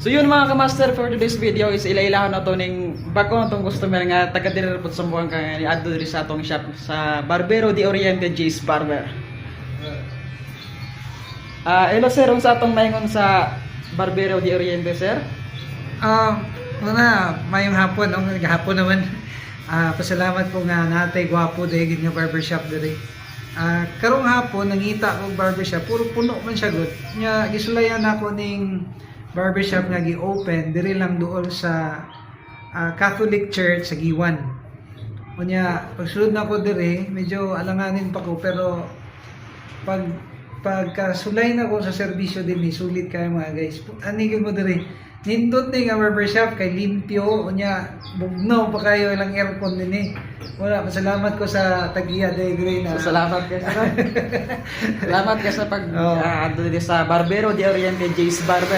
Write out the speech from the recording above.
So yun mga kamaster, for today's video is ilailahon na to ning bako atong customer nga taga diri repot sa buwang kang ni adto diri sa atong shop sa Barbero de Oriente J's Barber. Hello sir, unsa atong maingon sa Barbero de Oriente sir? Una, mayong hapon, gahapon naman. Pasalamat po nga natay gwapo dahil nga barbershop diri. Karong hapon nangita ko barbershop, puro puno man siya gud. Nya gisulayan ako ning barbershop nga gi-open diri lang doon sa Catholic Church sa Giwan. Unya pagsulod na ko diri, medyo alanganin pa ko pero pagkasulay na ko sa serbisyo din sulit kayo mga guys. Ani mo diri. Nindot ni nga barbershop kay limpyo unya bugnaw pa kayo ilang aircon din Wala, pasalamat ko sa tagiya dahil na. Salamat ka sir. Salamat ka sa pag adto diri sa Barbero de Oriente J's Barber.